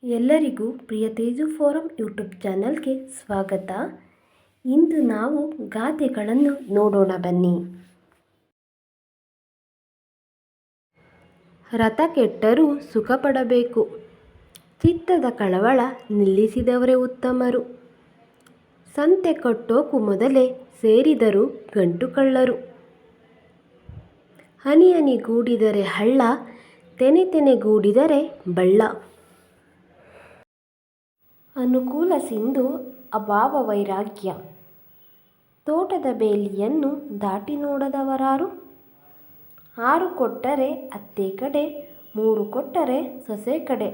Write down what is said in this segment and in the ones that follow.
ಎಲ್ಲರಿಗೂ ಪ್ರಿಯ Teju forum YouTube ಚಾನಲ್ಗೆ ಸ್ವಾಗತ. ಇಂದು ನಾವು ಗಾದೆಗಳನ್ನು ನೋಡೋಣ ಬನ್ನಿ. ರಥ ಕೆಟ್ಟರೂ ಸುಖ ಪಡಬೇಕು, ಚಿತ್ತದ ಕಳವಳ ನಿಲ್ಲಿಸಿದವರೇ ಉತ್ತಮರು. ಸಂತೆ ಕಟ್ಟೋಕು ಮೊದಲೇ ಸೇರಿದರು ಗಂಟು ಕಳ್ಳರು. ಹನಿ ಹನಿ ಗೂಡಿದರೆ ಹಳ್ಳ, ತೆನೆ ತೆನೆ ಗೂಡಿದರೆ ಬಳ್ಳ. ಅನುಕೂಲ ಸಿಂಧು ಅಭಾವ ವೈರಾಗ್ಯ, ತೋಟದ ಬೇಲಿಯನ್ನು ದಾಟಿ ನೋಡದವರಾರು. 6 ಕೊಟ್ಟರೆ ಅತ್ತೆ ಕಡೆ, 3 ಕೊಟ್ಟರೆ ಸೊಸೆ ಕಡೆ.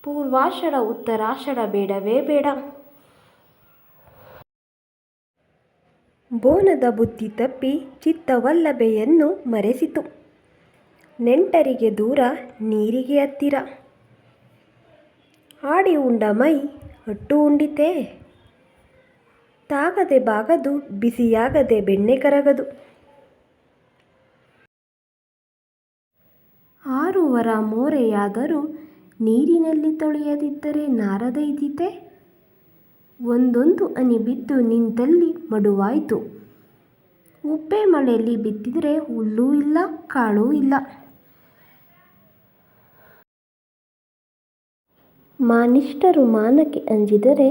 ಪೂರ್ವಾಷಾಢ ಉತ್ತರಾಷಾಢ ಬೇಡವೇ ಬೇಡ. ಬೋನದ ಬುದ್ಧಿ ತಪ್ಪಿ ಚಿತ್ತವಲ್ಲಭೆಯನ್ನು ಮರೆಸಿತು, ನೆಂಟರಿಗೆ ದೂರ ನೀರಿಗೆ ಹತ್ತಿರ. ಆಡಿ ಉಂಡ ಮೈ ಅಟ್ಟು ಉಂಡಿತೇ, ತಾಗದೆ ಬಾಗದು ಬಿಸಿಯಾಗದೆ ಬೆಣ್ಣೆ ಕರಗದು. 6 ವರ ಮೋರೆಯಾದರೂ ನೀರಿನಲ್ಲಿ ತೊಳೆಯದಿದ್ದರೆ ನಾರದೈದಿತೆ. ಒಂದೊಂದು ಹನಿ ಬಿದ್ದು ನಿಂತಲ್ಲಿ ಮಡುವಾಯಿತು, ಉಪ್ಪೆ ಮಳೆಯಲ್ಲಿ ಬಿತ್ತಿದರೆ ಹುಲ್ಲೂ ಇಲ್ಲ ಕಾಳೂ ಇಲ್ಲ. ಮಾನಿಷ್ಟರು ಮಾನಕ್ಕೆ ಅಂಜಿದರೆ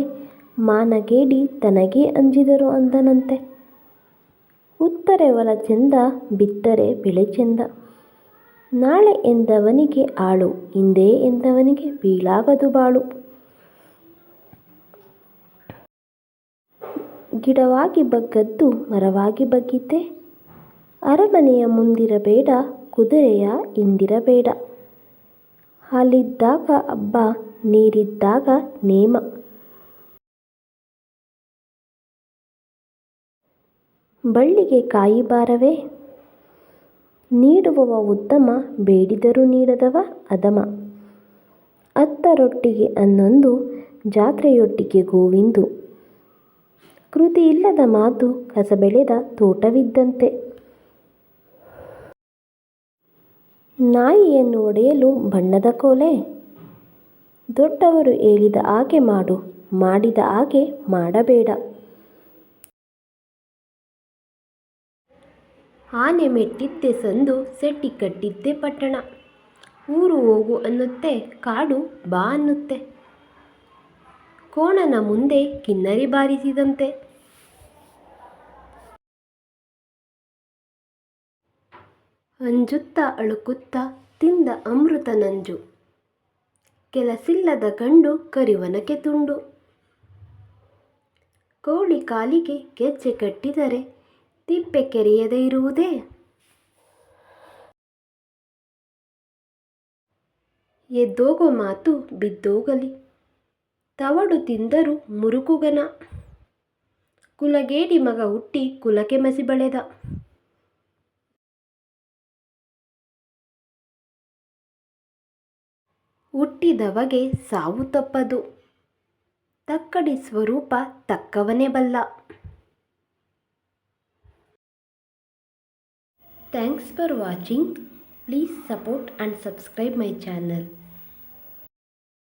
ಮಾನಗೇಡಿ ತನಗೇ ಅಂಜಿದರು ಅಂದನಂತೆ. ಉತ್ತರೆ ಹೊಲ ಚೆಂದ, ಬಿತ್ತರೆ ಬೆಳೆ ಚೆಂದ. ನಾಳೆ ಎಂದವನಿಗೆ ಆಳು, ಇಂದೇ ಎಂದವನಿಗೆ ಬೀಳಾಗದು ಬಾಳು. ಗಿಡವಾಗಿ ಬಗ್ಗದ್ದು ಮರವಾಗಿ ಬಗ್ಗಿತೆ, ಅರಮನೆಯ ಮುಂದಿರಬೇಡ, ಕುದುರೆಯ ಹಿಂದಿರಬೇಡ. ಹಾಲಿದ್ದಾಗ ಹಬ್ಬ, ನೀರಿದ್ದಾಗ ನೇಮ. ಬಳ್ಳಿಗೆ ಕಾಯಿ ಬಾರವೇ, ನೀಡುವವ ಉತ್ತಮ, ಬೇಡಿದರೂ ನೀಡದವ ಅಧಮ. 10ರೊಟ್ಟಿಗೆ 11, ಜಾತ್ರೆಯೊಟ್ಟಿಗೆ ಗೋವಿಂದು. ಕೃತಿ ಇಲ್ಲದ ಮಾತು ಕಸ ಬೆಳೆದ ತೋಟವಿದ್ದಂತೆ. ನಾಯಿಯನ್ನು ಹೊಡೆಯಲು ಬಣ್ಣದ ಕೋಲೆ, ದೊಡ್ಡವರು ಹೇಳಿದ ಹಾಗೆ ಮಾಡು, ಮಾಡಿದ ಹಾಗೆ ಮಾಡಬೇಡ. ಆನೆ ಮೆಟ್ಟಿದ್ದೆ ಸಂದು, ಸೆಟ್ಟಿ ಕಟ್ಟಿದ್ದೆ ಪಟ್ಟಣ. ಊರು ಹೋಗು ಅನ್ನುತ್ತೆ, ಕಾಡು ಬಾ ಅನ್ನುತ್ತೆ. ಕೋಣನ ಮುಂದೆ ಕಿನ್ನರಿ ಬಾರಿಸಿದಂತೆ. ಅಂಜುತ್ತಾ ಅಳುಕುತ್ತಾ ತಿಂದ ಅಮೃತ ನಂಜು, ಕೆಲಸಿಲ್ಲದ ಗಂಡು ಕರಿವನಕೆ ತುಂಡು. ಕೋಳಿ ಕಾಲಿಗೆ ಗೆಜ್ಜೆ ಕಟ್ಟಿದರೆ ತಿಪ್ಪೆ ಕೆರೆಯದೆ ಇರುವುದೇ. ಎದ್ದೋಗೋ ಮಾತು ಬಿದ್ದೋಗಲಿ, ತವಡು ತಿಂದರು ಮುರುಕುಗನ. ಕುಲಗೇಡಿ ಮಗ ಹುಟ್ಟಿ ಕುಲಕ್ಕೆ ಮಸಿ ಬಳೆದ. ಹುಟ್ಟಿದವಗೆ ಸಾವು ತಪ್ಪದು, ತಕ್ಕಡಿ ಸ್ವರೂಪ ತಕ್ಕವನೇ ಬಲ್ಲ. Thanks for watching. Please support and subscribe my channel.